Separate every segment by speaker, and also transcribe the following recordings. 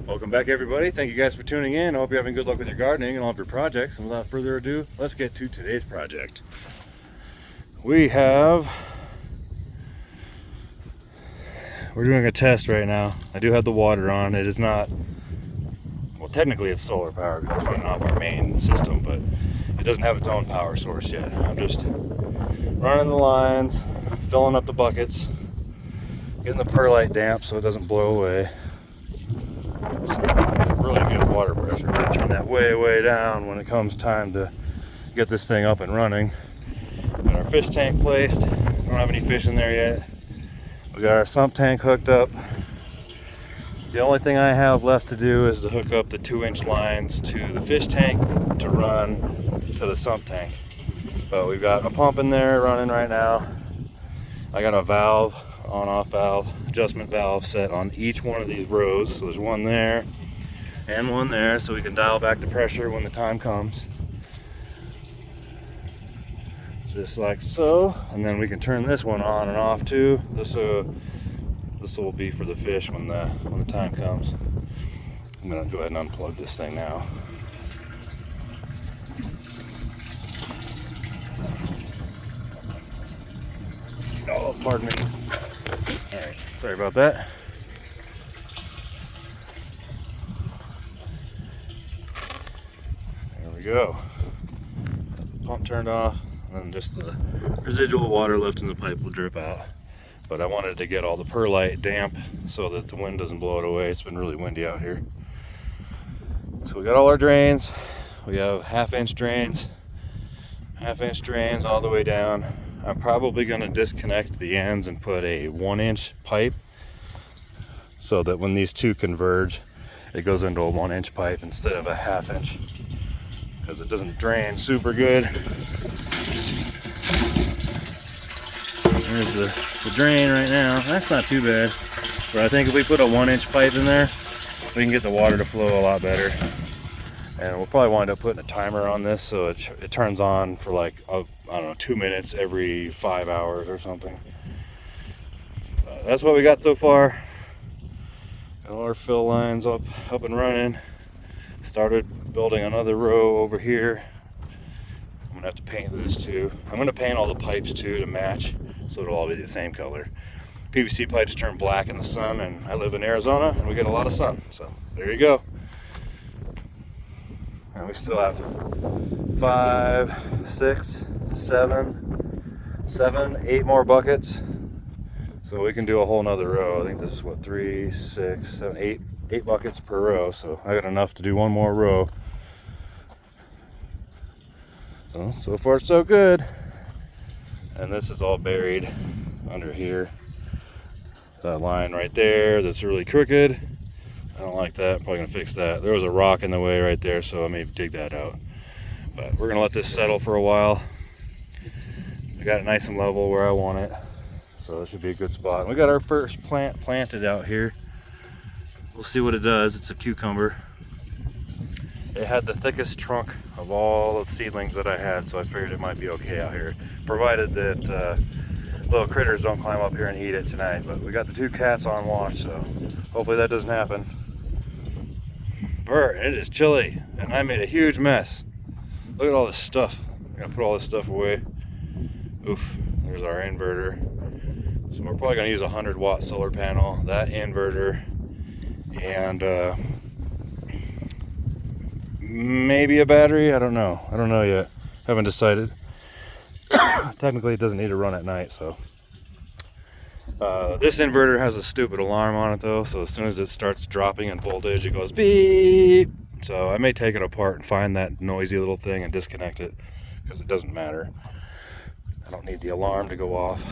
Speaker 1: Welcome back, everybody. Thank you guys for tuning in. I hope you're having good luck with your gardening and all of your projects. And without further ado, let's get to today's project. We're doing a test right now. I do have the water on. It is not, well, technically it's solar power because it's running off our main system, but it doesn't have its own power source yet. I'm just running the lines, filling up the buckets, getting the perlite damp so it doesn't blow away. Really good water pressure. We're gonna turn that way down when it comes time to get this thing up and running. Got our fish tank placed. Don't have any fish in there yet. We got our sump tank hooked up. The only thing I have left to do is to hook up the 2-inch lines to the fish tank to run to the sump tank. But we've got a pump in there running right now. I got a valve, on-off valve, adjustment valve set on each one of these rows. So there's one there and one there, so we can dial back the pressure when the time comes. Just like so. And then we can turn this one on and off too. This will be for the fish when the time comes. I'm gonna go ahead and unplug this thing now. Oh, pardon me. All right, sorry about that. There we go. Pump turned off, and then just the residual water left in the pipe will drip out. But I wanted to get all the perlite damp so that the wind doesn't blow it away. It's been really windy out here. So we got all our drains. We have half-inch drains all the way down. I'm probably going to disconnect the ends and put a 1-inch pipe so that when these two converge, it goes into a 1-inch pipe instead of a half-inch, because it doesn't drain super good. There's the drain right now. That's not too bad, but I think if we put a 1-inch pipe in there, we can get the water to flow a lot better. And we'll probably wind up putting a timer on this so it turns on for like, I don't know, 2 minutes every 5 hours or something. That's what we got so far. Got all our fill lines up and running. Started building another row over here. I'm gonna have to paint this too. I'm gonna paint all the pipes too to match, so it'll all be the same color. PVC pipes turn black in the sun, and I live in Arizona and we get a lot of sun, so there you go. And we still have 5, 6, 7, 8 more buckets. So we can do a whole nother row. I think this is what, 3, 6, 7, 8 buckets per row. So I got enough to do one more row. So far so good. And this is all buried under here. That line right there that's really crooked. I don't like that. I'm probably gonna fix that. There was a rock in the way right there, so I may dig that out. But we're gonna let this settle for a while. I got it nice and level where I want it, so this should be a good spot. And we got our first plant planted out here. We'll see what it does. It's a cucumber. It had the thickest trunk of all the seedlings that I had, so I figured it might be okay out here, provided that little critters don't climb up here and eat it tonight. But we got the 2 cats on watch, so hopefully that doesn't happen. It is chilly, and I made a huge mess. Look at all this stuff. I'm gonna put all this stuff away. Oof, there's our inverter. So we're probably gonna use a 100-watt solar panel, that inverter, and maybe a battery. I don't know yet. Haven't decided. Technically it doesn't need to run at night, so this inverter has a stupid alarm on it though, so as soon as it starts dropping in voltage, it goes beep. So I may take it apart and find that noisy little thing and disconnect it, because it doesn't matter. I don't need the alarm to go off.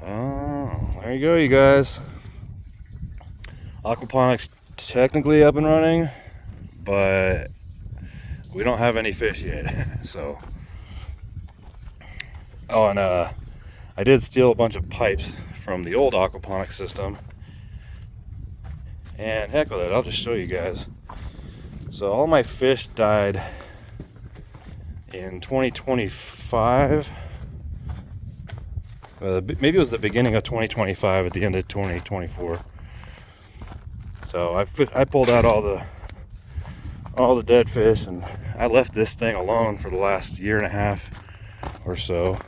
Speaker 1: Oh, there you go, you guys. Aquaponics technically up and running, but we don't have any fish yet. So, oh, and I did steal a bunch of pipes from the old aquaponics system, and heck with it, I'll just show you guys. So all my fish died in 2025. Maybe it was the beginning of 2025 at the end of 2024. So I pulled out all the dead fish, and I left this thing alone for the last year and a half or so.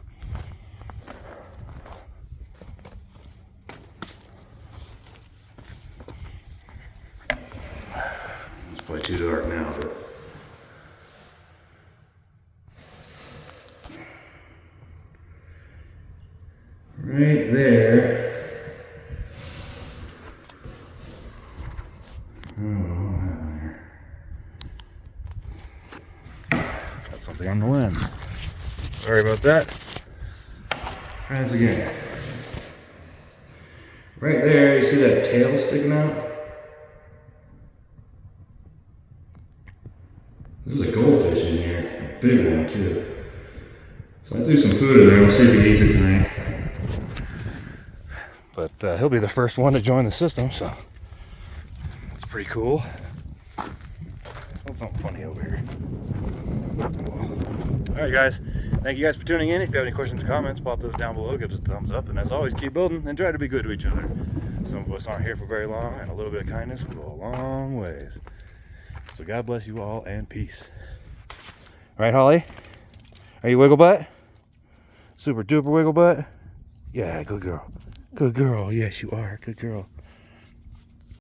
Speaker 1: It's probably too dark now, but right there. Got something on the lens. Sorry about that. Try this again. Right there, you see that tail sticking out? There's a goldfish in here, a big one too. So I threw some food in there. We'll see if he eats it tonight. But he'll be the first one to join the system, so it's pretty cool. Smells something funny over here. All right, guys. Thank you guys for tuning in. If you have any questions or comments, pop those down below. Give us a thumbs up. And as always, keep building and try to be good to each other. Some of us aren't here for very long, and a little bit of kindness will go a long ways. So God bless you all, and peace. All right, Holly? Are you wiggle butt? Super duper wiggle butt? Yeah, good girl. Good girl. Yes, you are. Good girl.